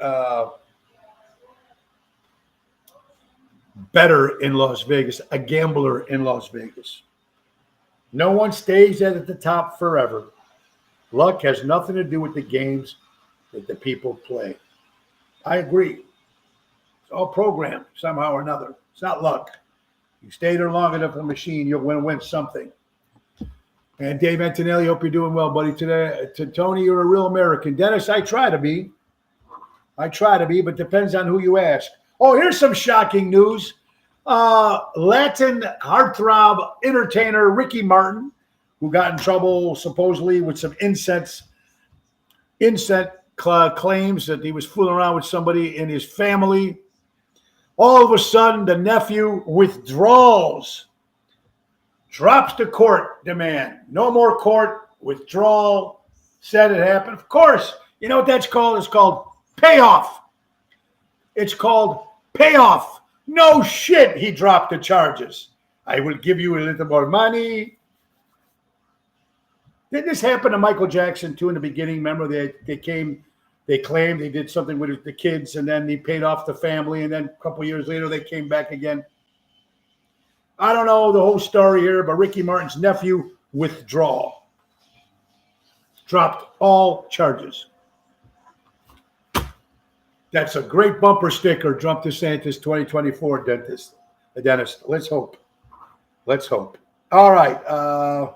bettor in Las Vegas, a gambler in Las Vegas. No one stays at the top forever. Luck has nothing to do with the games that the people play. I agree. It's all programmed somehow or another. It's not luck. You stay there long enough in the machine, you'll win something. And Dave Antonelli, hope you're doing well, buddy. Today, to Tony, you're a real American. Dennis, I try to be. But depends on who you ask. Oh, here's some shocking news. Latin heartthrob entertainer Ricky Martin, who got in trouble supposedly with some incense claims that he was fooling around with somebody in his family. All of a sudden, the nephew withdraws, drops the court demand. No more court, withdrawal. said it happened. Of course, you know what that's called? It's called payoff. It's called payoff. No shit, he dropped the charges. I will give you a little more money. Didn't this happen to Michael Jackson too in the beginning? Remember, they claimed they did something with the kids, and then he paid off the family, and then a couple years later they came back again. I don't know the whole story here, but Ricky Martin's nephew dropped all charges. That's a great bumper sticker, Trump DeSantis 2024 dentist. Let's hope. All right.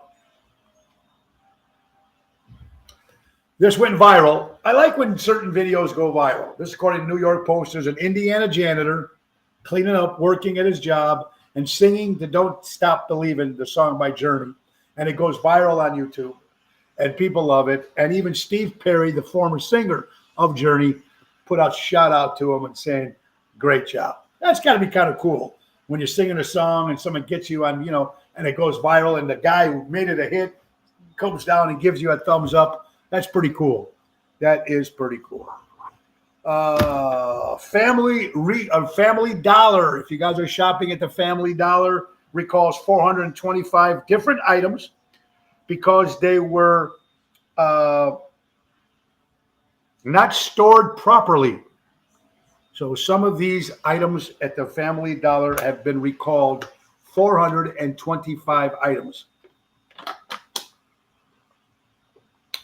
This went viral. I like when certain videos go viral. This, according to New York Post, there's an Indiana janitor cleaning up, working at his job, and singing the Don't Stop Believin', the song by Journey. And it goes viral on YouTube. And people love it. And even Steve Perry, the former singer of Journey, put out shout out to him and saying, great job. That's got to be kind of cool when you're singing a song and someone gets you on, and it goes viral, and the guy who made it a hit comes down and gives you a thumbs up. That's pretty cool. That is pretty cool. Family Dollar. If you guys are shopping at the Family Dollar, recalls 425 different items because they were not stored properly. So some of these items at the Family Dollar have been recalled. 425 items.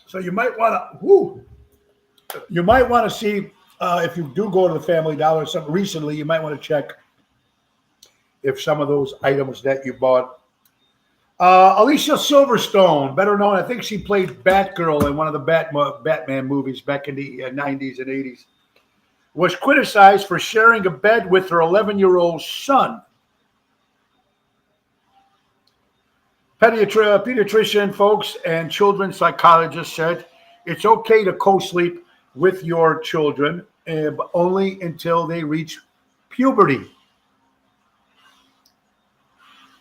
So you might want to see if you do go to the Family Dollar recently, you might want to check if some of those items that you bought. Alicia Silverstone, better known, I think she played Batgirl in one of the Batman movies back in the 90s and 80s, was criticized for sharing a bed with her 11-year-old son. Pediatrician folks and children's psychologists said it's okay to co-sleep with your children, but only until they reach puberty.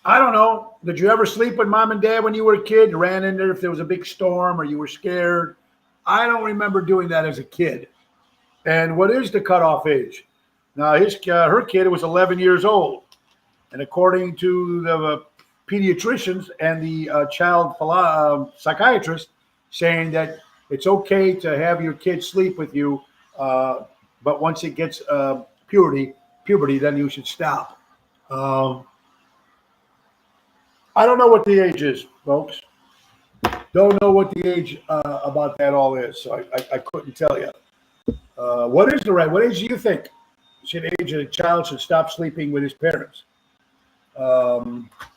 I don't know. Did you ever sleep with mom and dad when you were a kid? You ran in there if there was a big storm or you were scared? I don't remember doing that as a kid. And what is the cutoff age? Now, her kid was 11 years old. And according to the pediatricians and the child psychiatrist, saying that it's okay to have your kid sleep with you, but once it gets puberty, then you should stop. I don't know what the age is, folks. Don't know what the age about that all is, so I couldn't tell you. What is the right? What age do you think a child should stop sleeping with his parents?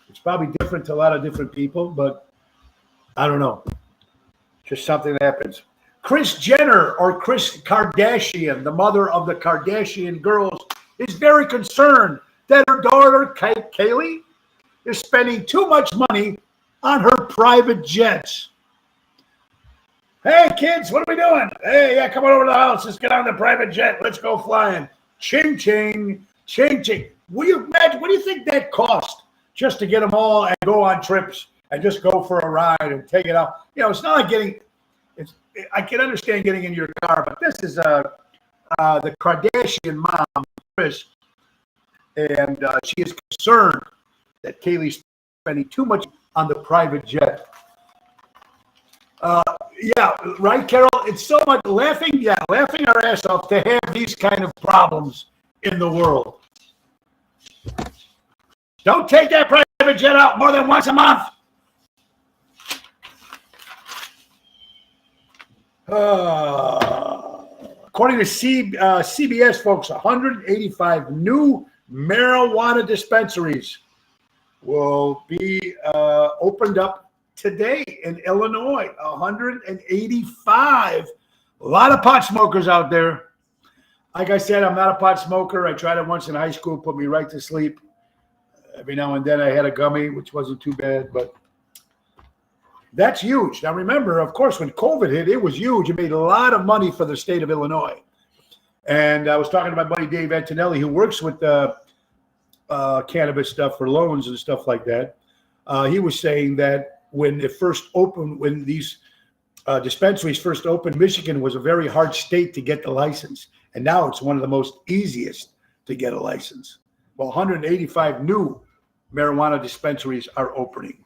It's probably different to a lot of different people, but I don't know. Just something that happens. Kris Jenner, or Kris Kardashian, the mother of the Kardashian girls, is very concerned that her daughter, Kaylee, is spending too much money on her private jets. Hey, kids, what are we doing? Hey, yeah, come on over to the house. Let's get on the private jet. Let's go flying. Ching, ching, ching, ching. What do you think that cost just to get them all and go on trips and just go for a ride and take it out? It's not like I can understand getting in your car, but this is the Kardashian mom, Kris, and she is concerned that Kaylee's spending too much on the private jet. Yeah, right, Carol? It's so much laughing our ass off to have these kind of problems in the world. Don't take that private jet out more than once a month. According to CBS, folks, 185 new marijuana dispensaries will be opened up today in Illinois. 185. A lot of pot smokers out there. Like I said, I'm not a pot smoker. I tried it once in high school, put me right to sleep. Every now and then I had a gummy, which wasn't too bad, but that's huge. Now, remember, of course, when COVID hit, it was huge. It made a lot of money for the state of Illinois. And I was talking to my buddy Dave Antonelli, who works with cannabis stuff for loans and stuff like that. He was saying that when it first opened, when these dispensaries first opened, Michigan was a very hard state to get the license. And now it's one of the most easiest to get a license. Well, 185 new marijuana dispensaries are opening.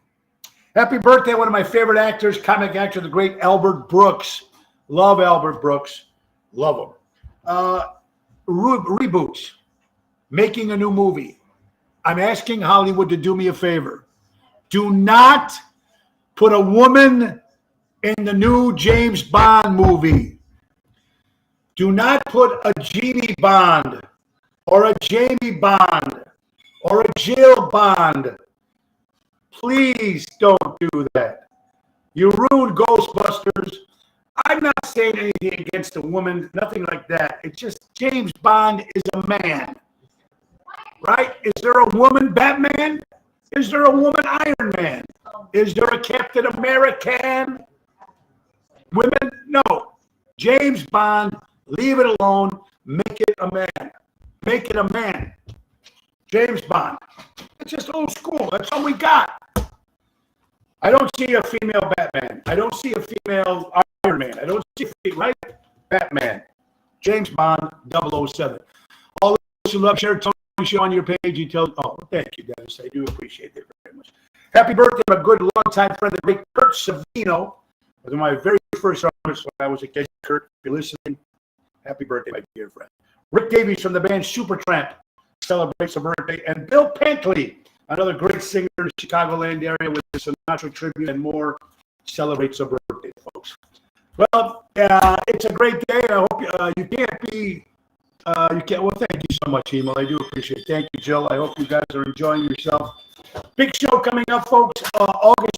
Happy birthday, one of my favorite actors, comic actor, the great Albert Brooks. Love Albert Brooks. Love him. Reboots. Making a new movie. I'm asking Hollywood to do me a favor. Do not put a woman in the new James Bond movie. Do not put a Jeannie Bond or a Jamie Bond or a Jill Bond. Please don't do that. You ruined Ghostbusters. I'm not saying anything against a woman, nothing like that. It's just James Bond is a man. Right? Is there a woman Batman? Is there a woman Iron Man? Is there a Captain American? Women? No. James Bond, leave it alone. Make it a man. Make it a man. James Bond. It's just old school. That's all we got. I don't see a female Batman. I don't see a female Iron Man. I don't see a right Batman. James Bond 007. All those who love share Tony Show on your page. You tell. Oh, thank you, Dennis. I do appreciate it very much. Happy birthday, my good longtime friend, the great Kurt Savino. Was one of my very first artists when I was a kid. Kurt, if you're listening, happy birthday, my dear friend. Rick Davies from the band Supertramp celebrates a birthday, and Bill Pantley, another great singer in the Chicagoland area with the Sinatra tribute and more, celebrates a birthday, folks. Well, it's a great day. I hope you can't be. You can't. Well, thank you so much, Emil. I do appreciate it. Thank you, Jill. I hope you guys are enjoying yourself. Big show coming up, folks.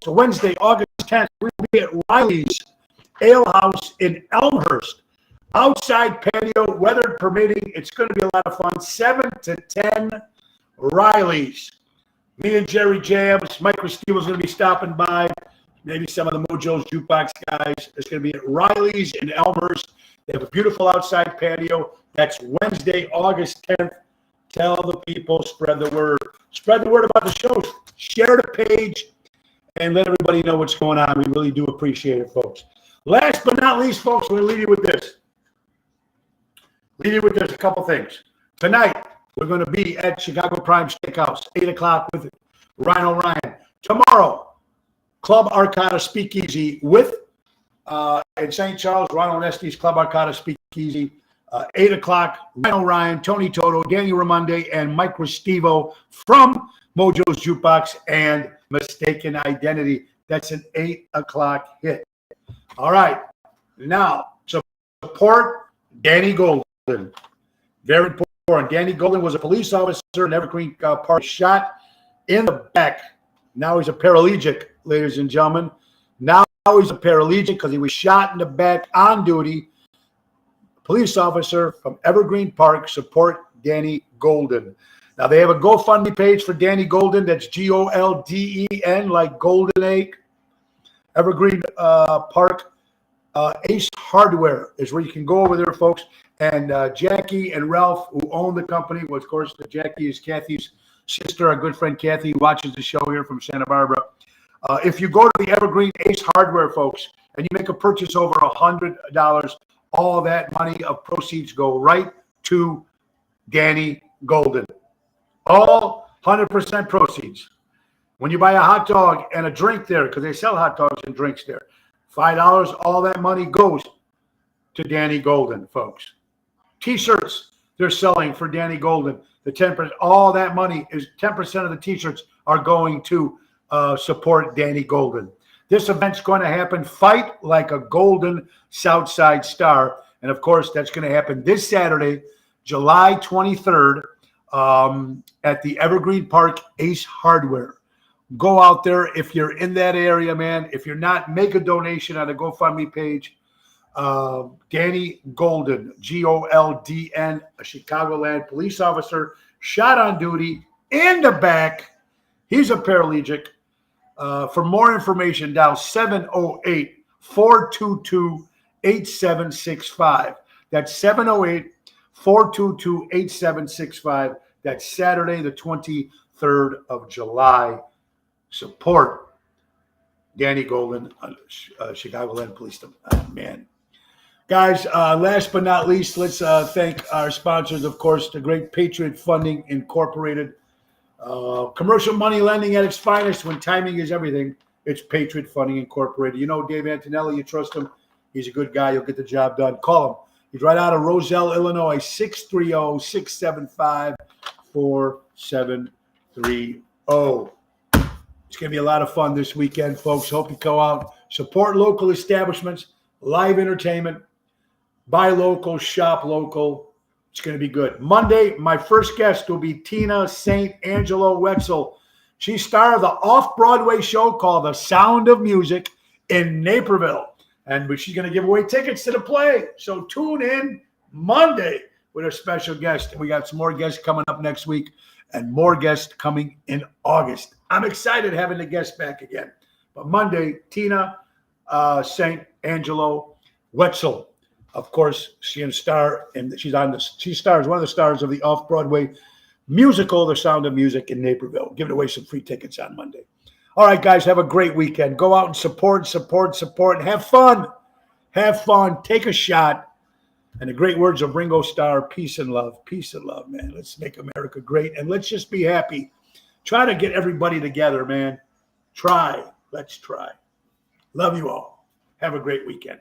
Wednesday, August 10th. We'll be at Riley's Ale House in Elmhurst. Outside patio, weather permitting. It's going to be a lot of fun. 7 to 10, Riley's. Me and Jerry Jams, Mike Restivo is going to be stopping by. Maybe some of the Mojo's Jukebox guys. It's going to be at Riley's in Elmhurst. They have a beautiful outside patio. That's Wednesday, August 10th. Tell the people, spread the word. Spread the word about the show. Share the page and let everybody know what's going on. We really do appreciate it, folks. Last but not least, folks, we're going to leave you with this. Leave you with this, a couple things. Tonight, we're going to be at Chicago Prime Steakhouse, 8 o'clock with Ryan O'Ryan. Tomorrow, Club Arcada Speakeasy with, in St. Charles, Ronald Estes, Club Arcada Speakeasy, 8 o'clock, Ryan O'Ryan, Tony Toto, Daniel Ramonde, and Mike Restivo from Mojo's Jukebox and Mistaken Identity. That's an 8 o'clock hit. All right. Now, support Danny Golden. Very important. Danny Golden was a police officer in Evergreen Park, shot in the back. Now he's a paraplegic, ladies and gentlemen. Now he's a paraplegic because he was shot in the back on duty. Police officer from Evergreen Park. Support Danny Golden. Now they have a GoFundMe page for Danny Golden. That's Golden, like Golden Egg. Evergreen Park. Ace Hardware is where you can go over there, folks. And Jackie and Ralph, who own the company, well, of course, Jackie is Kathy's sister, our good friend Kathy, who watches the show here from Santa Barbara. If you go to the Evergreen Ace Hardware, folks, and you make a purchase over $100, all that money of proceeds go right to Danny Golden. All 100% proceeds. When you buy a hot dog and a drink there, because they sell hot dogs and drinks there, $5, all that money goes to Danny Golden, folks. T-shirts they're selling for Danny Golden. The 10%, all that money is 10% of the T-shirts are going to support Danny Golden. This event's going to happen. Fight like a golden Southside Star, and of course, that's going to happen this Saturday, July 23rd, at the Evergreen Park Ace Hardware. Go out there if you're in that area, man. If you're not, make a donation on the GoFundMe page. Danny Golden, Goldn, a Chicagoland police officer, shot on duty in the back. He's a paraplegic. For more information, dial 708-422-8765. That's 708-422-8765. That's Saturday, the 23rd of July. Support Danny Golden, Chicagoland Police Department. Man. Guys, last but not least, let's thank our sponsors, of course, the great Patriot Funding Incorporated. Commercial money lending at its finest when timing is everything. It's Patriot Funding Incorporated. You know Dave Antonelli, you trust him. He's a good guy. He'll get the job done. Call him. He's right out of Roselle, Illinois, 630-675-4730. It's going to be a lot of fun this weekend, folks. Hope you go out, support local establishments, live entertainment, buy local, shop local. It's going to be good. Monday, my first guest will be Tina St. Angelo Wetzel. She's star of the off-Broadway show called The Sound of Music in Naperville. And she's going to give away tickets to the play. So tune in Monday with a special guest. And we got some more guests coming up next week and more guests coming in August. I'm excited having the guests back again. But Monday, Tina St. Angelo Wetzel. Of course, she stars one of the stars of the off-Broadway musical, The Sound of Music in Naperville. Giving away some free tickets on Monday. All right, guys, have a great weekend. Go out and support. Have fun. Have fun. Take a shot. And the great words of Ringo Starr, peace and love. Peace and love, man. Let's make America great. And let's just be happy. Try to get everybody together, man. Let's try. Love you all. Have a great weekend.